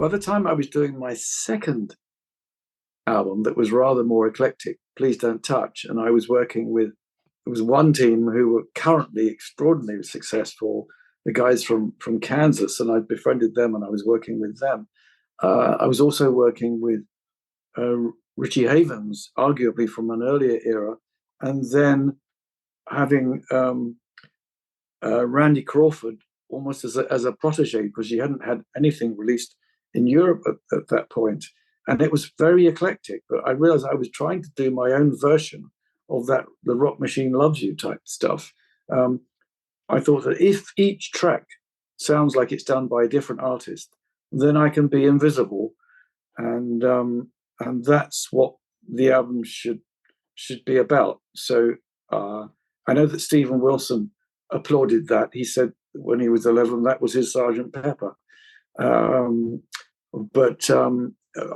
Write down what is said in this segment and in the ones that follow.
the time I was doing my second album that was rather more eclectic, Please Don't Touch, and I was working with, it was one team who were currently extraordinarily successful, the guys from Kansas, and I'd befriended them and I was working with them. I was also working with Richie Havens, arguably from an earlier era, and then having Randy Crawford almost as a protege, because she hadn't had anything released in Europe at that point. And it was very eclectic, but I realized I was trying to do my own version of that, the Rock Machine Loves You type stuff. I thought that if each track sounds like it's done by a different artist, then I can be invisible, and that's what the album should be about. So I know that Stephen Wilson applauded that. He said when he was 11, that was his Sergeant Pepper. But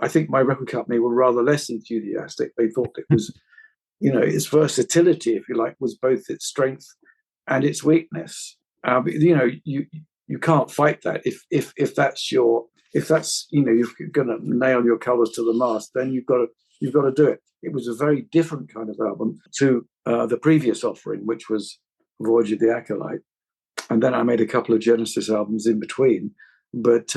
I think my record company were rather less enthusiastic. They thought it was, its versatility, if you like, was both its strength and its weakness. You can't fight that. If that's you're going to nail your colours to the mast, then you've got to do it. It was a very different kind of album to the previous offering, which was Voyage of the Acolyte, and then I made a couple of Genesis albums in between. But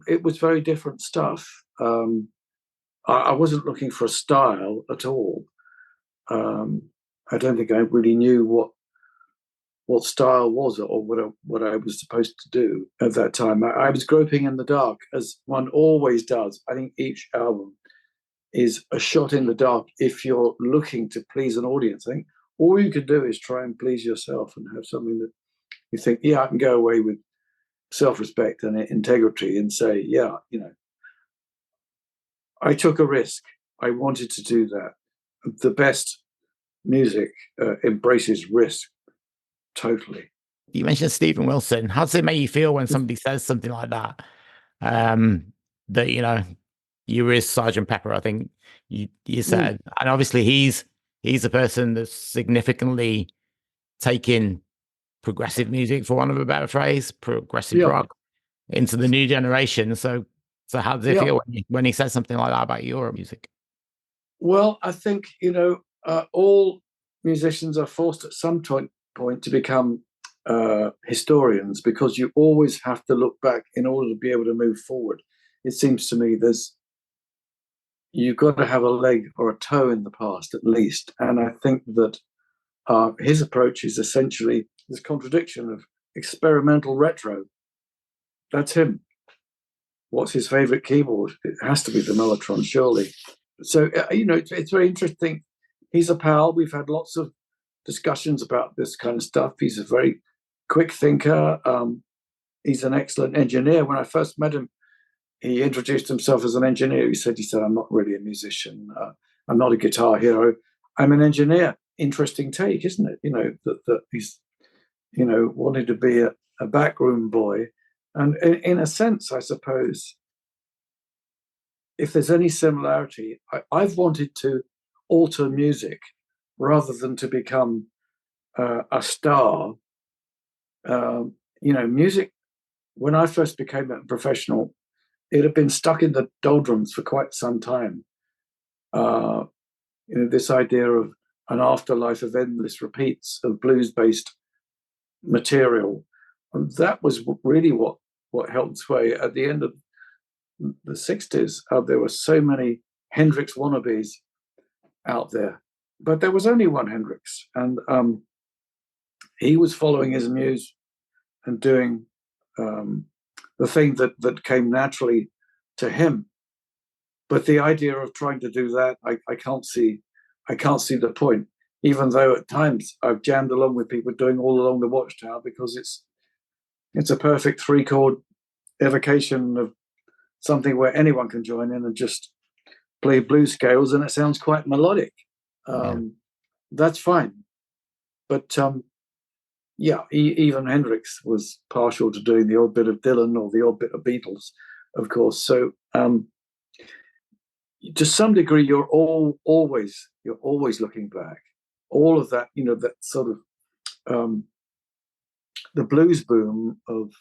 it was very different stuff. I wasn't looking for a style at all. I don't think I really knew what style was or what I was supposed to do at that time. I was groping in the dark, as one always does. I think each album is a shot in the dark if you're looking to please an audience. I think all you can do is try and please yourself and have something that you think, yeah, I can go away with self-respect and integrity and say, yeah, I took a risk. I wanted to do that. The best music embraces risk totally. You mentioned Stephen Wilson. How does it make you feel when somebody says something like that? That, you were his Sergeant Pepper, I think you said. And obviously he's a person that's significantly taken progressive music, for want of a better phrase, progressive rock, into the new generation. So how does it feel when he says something like that about your music? Well, I think, all musicians are forced at some point to become historians, because you always have to look back in order to be able to move forward. It seems to me you've got to have a leg or a toe in the past at least. And I think that his approach is essentially this contradiction of experimental retro. That's him. What's his favorite keyboard? It has to be the Mellotron, surely. So, it's very interesting. He's a pal. We've had lots of discussions about this kind of stuff. He's a very quick thinker. He's an excellent engineer. When I first met him, he introduced himself as an engineer. He said, I'm not really a musician. I'm not a guitar hero. I'm an engineer. Interesting take, isn't it? That he's, wanted to be a backroom boy. And in a sense, I suppose, if there's any similarity, I've wanted to alter music rather than to become a star. Music, when I first became a professional, it had been stuck in the doldrums for quite some time. This idea of an afterlife of endless repeats of blues-based material. And that was really what held sway at the end of the 60s. There were so many Hendrix wannabes out there, but there was only one Hendrix, and he was following his muse and doing the thing that came naturally to him. But the idea of trying to do that, I can't see the point. Even though at times I've jammed along with people doing All Along the Watchtower, because it's a perfect 3-chord evocation of something where anyone can join in and just play blues scales, and it sounds quite melodic. That's fine. But even Hendrix was partial to doing the odd bit of Dylan or the odd bit of Beatles, of course. So to some degree, you're always looking back. All of that, that sort of the blues boom of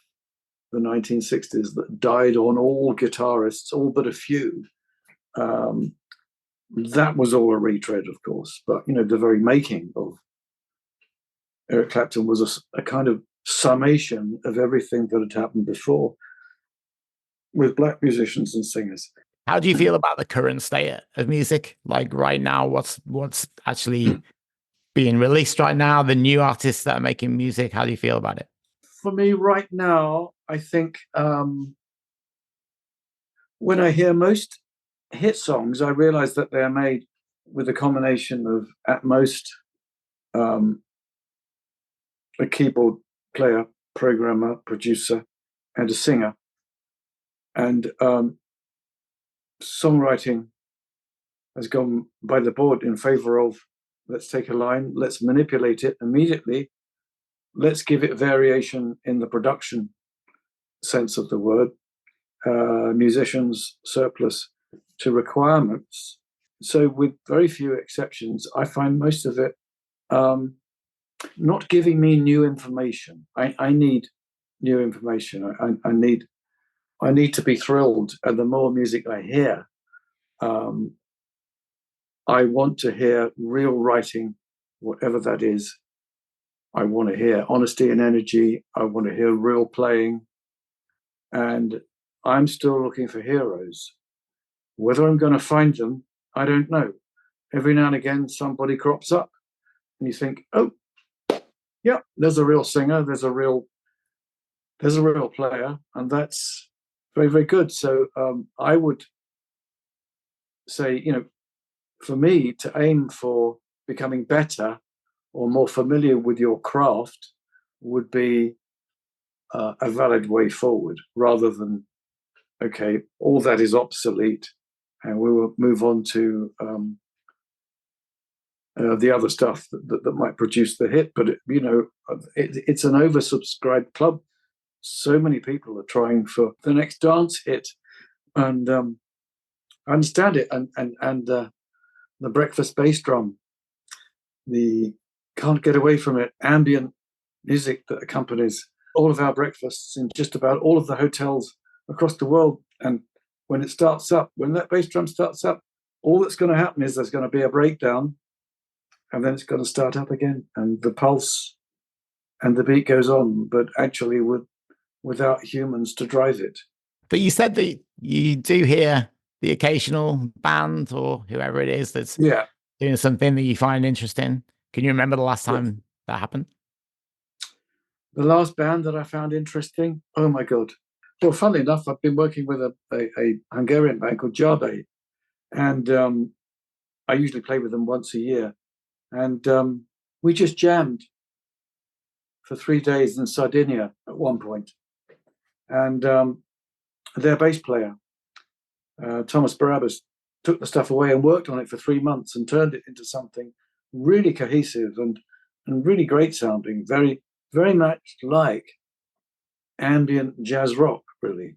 the 1960s that died on all guitarists, all but a few. That was all a retread, of course, but the very making of Eric Clapton was a kind of summation of everything that had happened before with black musicians and singers. How do you feel about the current state of music? Like right now, what's actually being released right now? The new artists that are making music, how do you feel about it? For me, right now, I think when I hear most hit songs, I realize that they're made with a combination of, at most, a keyboard player, programmer, producer, and a singer. And songwriting has gone by the board in favor of, let's take a line, let's manipulate it immediately, let's give it variation in the production sense of the word, musicians surplus to requirements. So with very few exceptions, I find most of it not giving me new information. I need new information. I need to be thrilled, and the more music I hear, I want to hear real writing, whatever that is. I want to hear honesty and energy. I want to hear real playing, and I'm still looking for heroes. Whether I'm going to find them, I don't know. Every now and again, somebody crops up, and you think, "Oh, yeah, there's a real singer. There's a real player," and that's very, very good. So I would say, for me to aim for becoming better or more familiar with your craft would be a valid way forward, rather than, okay, all that is obsolete and we will move on to the other stuff that might produce the hit. But it's an oversubscribed club. So many people are trying for the next dance hit, and I understand it. And the breakfast bass drum, the can't get away from it ambient music that accompanies all of our breakfasts in just about all of the hotels across the world. And when it starts up, when that bass drum starts up, all that's going to happen is there's going to be a breakdown, and then it's going to start up again, and the pulse and the beat goes on, but actually without humans to drive it. But you said that you do hear the occasional band or whoever it is that's doing something that you find interesting. Can you remember the last time that happened? The last band that I found interesting? Oh my God. Well, funnily enough, I've been working with a Hungarian band called Djabe, and I usually play with them once a year. And we just jammed for 3 days in Sardinia at one point. And their bass player, Thomas Barabbas, took the stuff away and worked on it for 3 months and turned it into something really cohesive and really great sounding, very, very much like ambient jazz rock, really.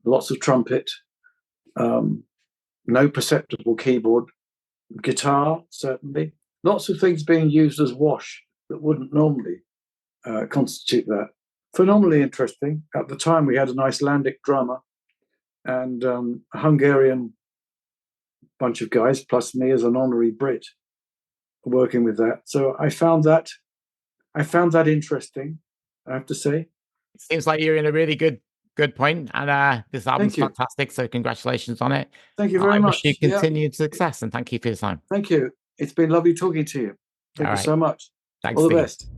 Lots of trumpet, no perceptible keyboard, guitar, certainly. Lots of things being used as wash that wouldn't normally constitute that. Phenomenally interesting. At the time, we had an Icelandic drummer and a Hungarian bunch of guys, plus me as an honorary Brit, working with that. So I found that interesting, I have to say. It seems like you're in a really good point, and this album's fantastic. So congratulations on it. Thank you very much. I wish you continued success, and thank you for your time. Thank you. It's been lovely talking to you. Thank you so much. Thanks. All the best.